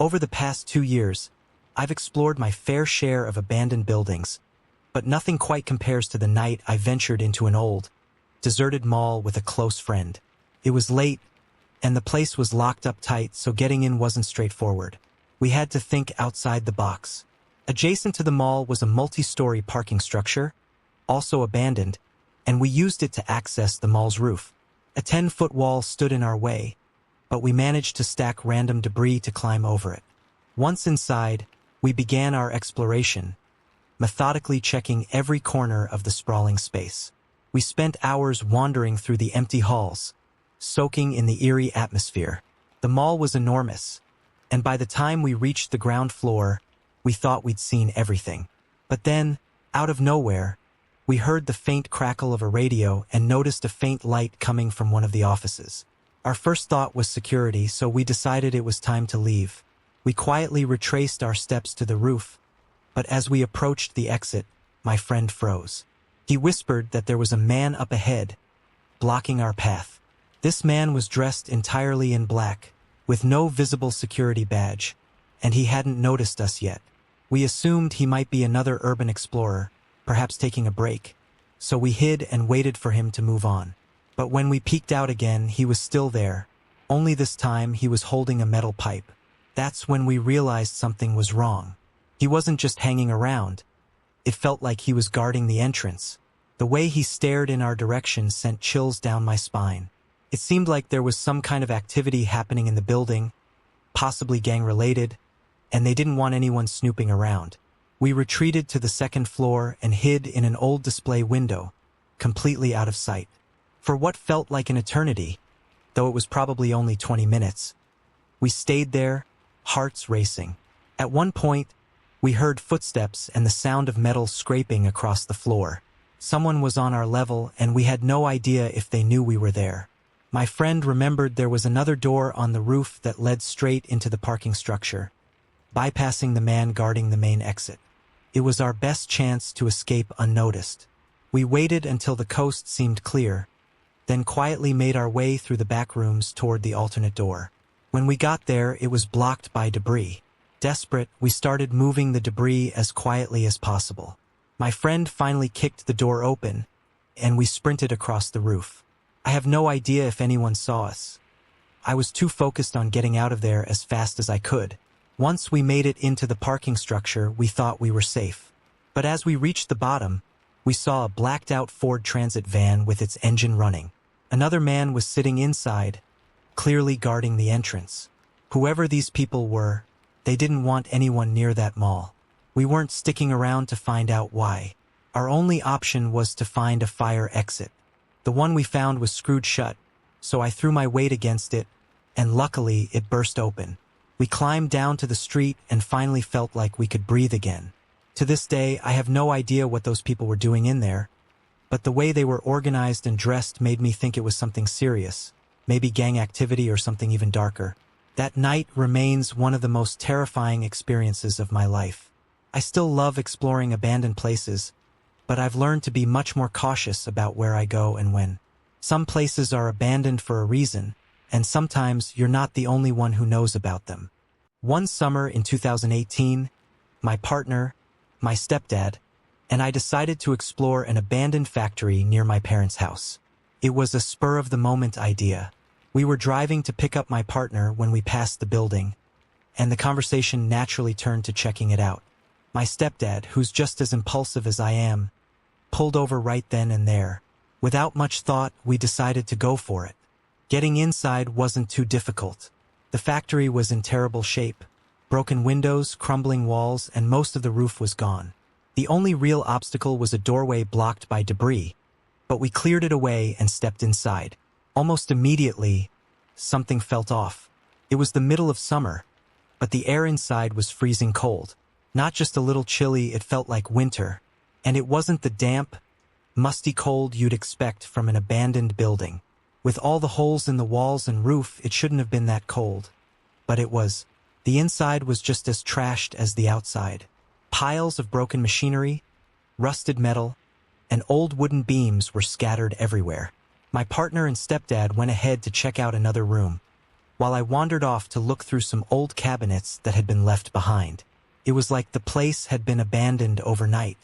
Over the past 2 years, I've explored my fair share of abandoned buildings, but nothing quite compares to the night I ventured into an old, deserted mall with a close friend. It was late, and the place was locked up tight, so getting in wasn't straightforward. We had to think outside the box. Adjacent to the mall was a multi-story parking structure, also abandoned, and we used it to access the mall's roof. A 10-foot wall stood in our way, but we managed to stack random debris to climb over it. Once inside, we began our exploration, methodically checking every corner of the sprawling space. We spent hours wandering through the empty halls, soaking in the eerie atmosphere. The mall was enormous, and by the time we reached the ground floor, we thought we'd seen everything. But then, out of nowhere, we heard the faint crackle of a radio and noticed a faint light coming from one of the offices. Our first thought was security, so we decided it was time to leave. We quietly retraced our steps to the roof, but as we approached the exit, my friend froze. He whispered that there was a man up ahead, blocking our path. This man was dressed entirely in black, with no visible security badge, and he hadn't noticed us yet. We assumed he might be another urban explorer, perhaps taking a break, so we hid and waited for him to move on. But when we peeked out again, he was still there, only this time he was holding a metal pipe. That's when we realized something was wrong. He wasn't just hanging around. It felt like he was guarding the entrance. The way he stared in our direction sent chills down my spine. It seemed like there was some kind of activity happening in the building, possibly gang-related, and they didn't want anyone snooping around. We retreated to the second floor and hid in an old display window, completely out of sight. For what felt like an eternity, though it was probably only 20 minutes, we stayed there, hearts racing. At one point, we heard footsteps and the sound of metal scraping across the floor. Someone was on our level, and we had no idea if they knew we were there. My friend remembered there was another door on the roof that led straight into the parking structure, bypassing the man guarding the main exit. It was our best chance to escape unnoticed. We waited until the coast seemed clear, then quietly made our way through the back rooms toward the alternate door. When we got there, it was blocked by debris. Desperate, we started moving the debris as quietly as possible. My friend finally kicked the door open, and we sprinted across the roof. I have no idea if anyone saw us. I was too focused on getting out of there as fast as I could. Once we made it into the parking structure, we thought we were safe. But as we reached the bottom, we saw a blacked-out Ford Transit van with its engine running. Another man was sitting inside, clearly guarding the entrance. Whoever these people were, they didn't want anyone near that mall. We weren't sticking around to find out why. Our only option was to find a fire exit. The one we found was screwed shut, so I threw my weight against it, and luckily it burst open. We climbed down to the street and finally felt like we could breathe again. To this day, I have no idea what those people were doing in there, but the way they were organized and dressed made me think it was something serious, maybe gang activity or something even darker. That night remains one of the most terrifying experiences of my life. I still love exploring abandoned places, but I've learned to be much more cautious about where I go and when. Some places are abandoned for a reason, and sometimes you're not the only one who knows about them. One summer in 2018, my partner, my stepdad, and I decided to explore an abandoned factory near my parents' house. It was a spur-of-the-moment idea. We were driving to pick up my partner when we passed the building, and the conversation naturally turned to checking it out. My stepdad, who's just as impulsive as I am, pulled over right then and there. Without much thought, we decided to go for it. Getting inside wasn't too difficult. The factory was in terrible shape. Broken windows, crumbling walls, and most of the roof was gone. The only real obstacle was a doorway blocked by debris, but we cleared it away and stepped inside. Almost immediately, something felt off. It was the middle of summer, but the air inside was freezing cold. Not just a little chilly, it felt like winter. And it wasn't the damp, musty cold you'd expect from an abandoned building. With all the holes in the walls and roof, it shouldn't have been that cold. But it was. The inside was just as trashed as the outside. Piles of broken machinery, rusted metal, and old wooden beams were scattered everywhere. My partner and stepdad went ahead to check out another room. while I wandered off to look through some old cabinets that had been left behind. It was like the place had been abandoned overnight.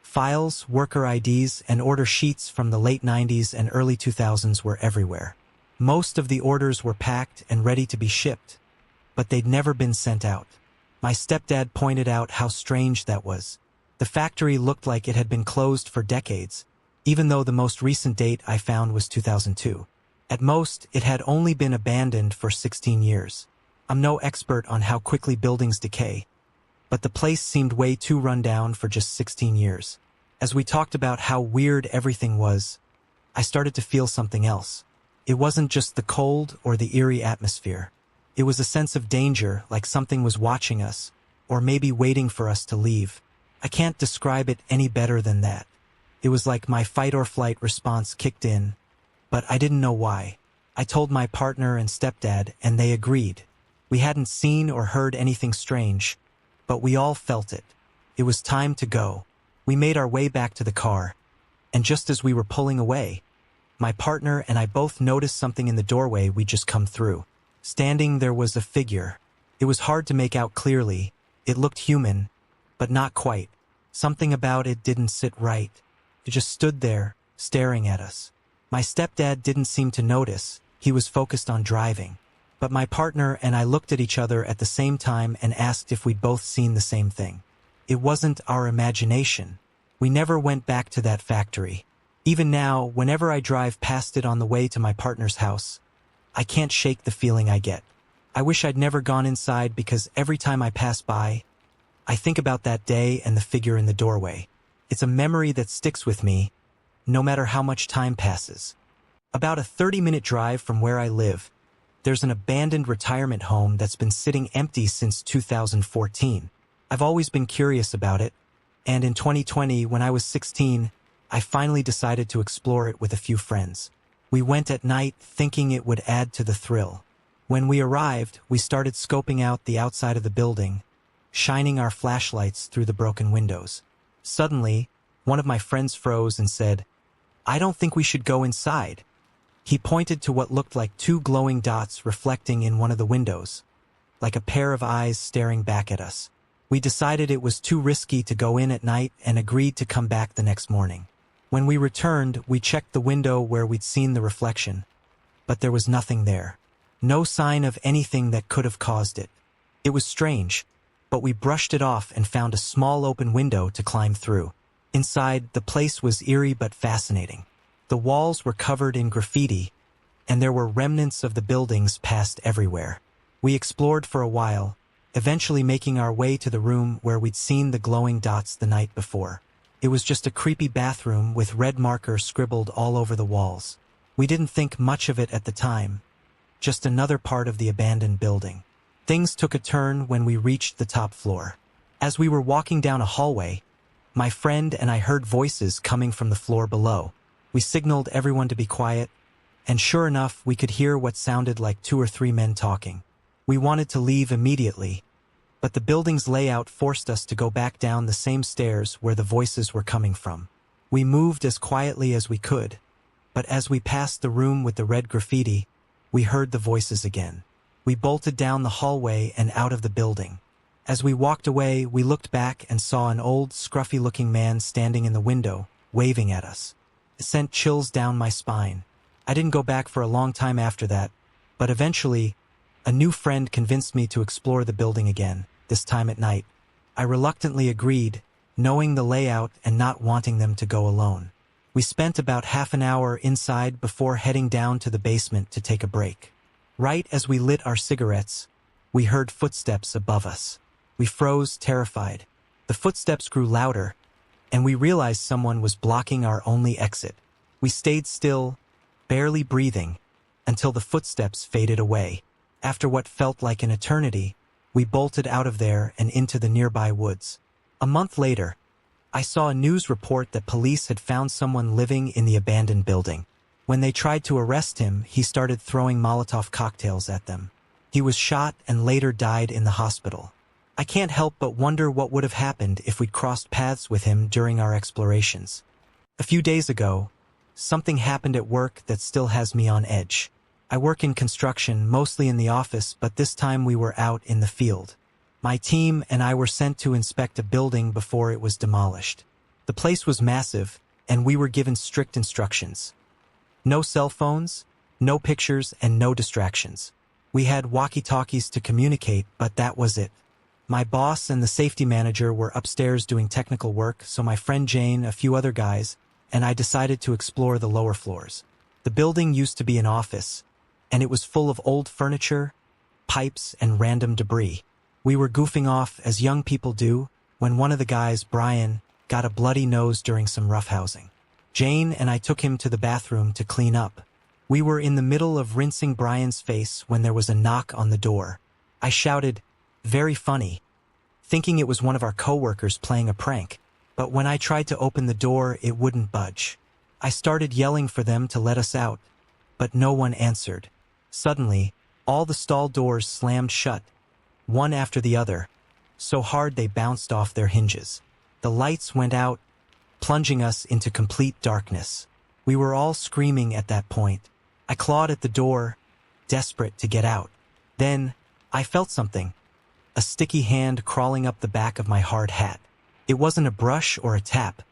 Files, worker IDs, and order sheets from the late 90s and early 2000s were everywhere. Most of the orders were packed and ready to be shipped, but they'd never been sent out. My stepdad pointed out how strange that was. The factory looked like it had been closed for decades, even though the most recent date I found was 2002. At most, it had only been abandoned for 16 years. I'm no expert on how quickly buildings decay, but the place seemed way too run down for just 16 years. As we talked about how weird everything was, I started to feel something else. It wasn't just the cold or the eerie atmosphere. It was a sense of danger, like something was watching us, or maybe waiting for us to leave. I can't describe it any better than that. It was like my fight-or-flight response kicked in, but I didn't know why. I told my partner and stepdad, and they agreed. We hadn't seen or heard anything strange, but we all felt it. It was time to go. We made our way back to the car, and just as we were pulling away, my partner and I both noticed something in the doorway we'd just come through. Standing there was a figure. It was hard to make out clearly. It looked human, but not quite. Something about it didn't sit right. It just stood there, staring at us. My stepdad didn't seem to notice. He was focused on driving. But my partner and I looked at each other at the same time and asked if we'd both seen the same thing. It wasn't our imagination. We never went back to that factory. Even now, whenever I drive past it on the way to my partner's house, I can't shake the feeling I get. I wish I'd never gone inside because every time I pass by, I think about that day and the figure in the doorway. It's a memory that sticks with me, no matter how much time passes. About a 30-minute drive from where I live, there's an abandoned retirement home that's been sitting empty since 2014. I've always been curious about it, and in 2020, when I was 16, I finally decided to explore it with a few friends. We went at night thinking it would add to the thrill. When we arrived, we started scoping out the outside of the building, shining our flashlights through the broken windows. Suddenly, one of my friends froze and said, "I don't think we should go inside." He pointed to what looked like two glowing dots reflecting in one of the windows, like a pair of eyes staring back at us. We decided it was too risky to go in at night and agreed to come back the next morning. When we returned, we checked the window where we'd seen the reflection, but there was nothing there. No sign of anything that could have caused it. It was strange, but we brushed it off and found a small open window to climb through. Inside, the place was eerie but fascinating. The walls were covered in graffiti, and there were remnants of the buildings passed everywhere. We explored for a while, eventually making our way to the room where we'd seen the glowing dots the night before. It was just a creepy bathroom with red marker scribbled all over the walls. We didn't think much of it at the time, just another part of the abandoned building. Things took a turn when we reached the top floor. As we were walking down a hallway, my friend and I heard voices coming from the floor below. We signaled everyone to be quiet, and sure enough, we could hear what sounded like 2 or 3 men talking. We wanted to leave immediately, but the building's layout forced us to go back down the same stairs where the voices were coming from. We moved as quietly as we could, but as we passed the room with the red graffiti, we heard the voices again. We bolted down the hallway and out of the building. As we walked away, we looked back and saw an old, scruffy-looking man standing in the window, waving at us. It sent chills down my spine. I didn't go back for a long time after that, but eventually, a new friend convinced me to explore the building again, this time at night. I reluctantly agreed, knowing the layout and not wanting them to go alone. We spent about half an hour inside before heading down to the basement to take a break. Right as we lit our cigarettes, we heard footsteps above us. We froze, terrified. The footsteps grew louder, and we realized someone was blocking our only exit. We stayed still, barely breathing, until the footsteps faded away. After what felt like an eternity, we bolted out of there and into the nearby woods. A month later, I saw a news report that police had found someone living in the abandoned building. When they tried to arrest him, he started throwing Molotov cocktails at them. He was shot and later died in the hospital. I can't help but wonder what would have happened if we'd crossed paths with him during our explorations. A few days ago, something happened at work that still has me on edge. I work in construction, mostly in the office, but this time we were out in the field. My team and I were sent to inspect a building before it was demolished. The place was massive, and we were given strict instructions. No cell phones, no pictures, and no distractions. We had walkie-talkies to communicate, but that was it. My boss and the safety manager were upstairs doing technical work, so my friend Jane, a few other guys, and I decided to explore the lower floors. The building used to be an office, and it was full of old furniture, pipes, and random debris. We were goofing off, as young people do, when one of the guys, Brian, got a bloody nose during some roughhousing. Jane and I took him to the bathroom to clean up. We were in the middle of rinsing Brian's face when there was a knock on the door. I shouted, "Very funny," thinking it was one of our coworkers playing a prank. But when I tried to open the door, it wouldn't budge. I started yelling for them to let us out, but no one answered. Suddenly, all the stall doors slammed shut, one after the other, so hard they bounced off their hinges. The lights went out, plunging us into complete darkness. We were all screaming at that point. I clawed at the door, desperate to get out. Then, I felt something. A sticky hand crawling up the back of my hard hat. It wasn't a brush or a tap.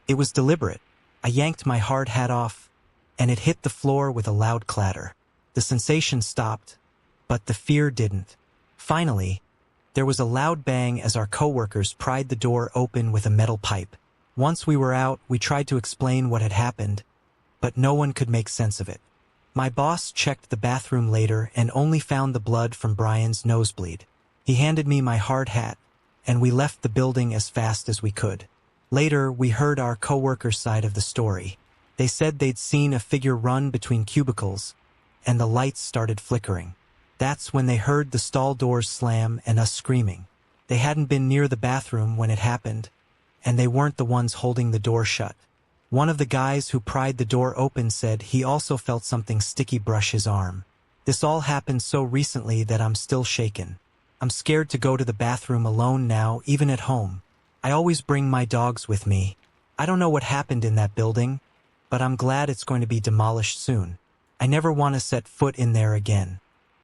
It was deliberate. I yanked my hard hat off, and it hit the floor with a loud clatter. The sensation stopped, but the fear didn't. Finally, there was a loud bang as our coworkers pried the door open with a metal pipe. Once we were out, we tried to explain what had happened, but no one could make sense of it. My boss checked the bathroom later and only found the blood from Brian's nosebleed. He handed me my hard hat, and we left the building as fast as we could. Later, we heard our coworkers' side of the story. They said they'd seen a figure run between cubicles, and the lights started flickering. That's when they heard the stall doors slam and us screaming. They hadn't been near the bathroom when it happened, and they weren't the ones holding the door shut. One of the guys who pried the door open said he also felt something sticky brush his arm. This all happened so recently that I'm still shaken. I'm scared to go to the bathroom alone now, even at home. I always bring my dogs with me. I don't know what happened in that building, but I'm glad it's going to be demolished soon. I never want to set foot in there again.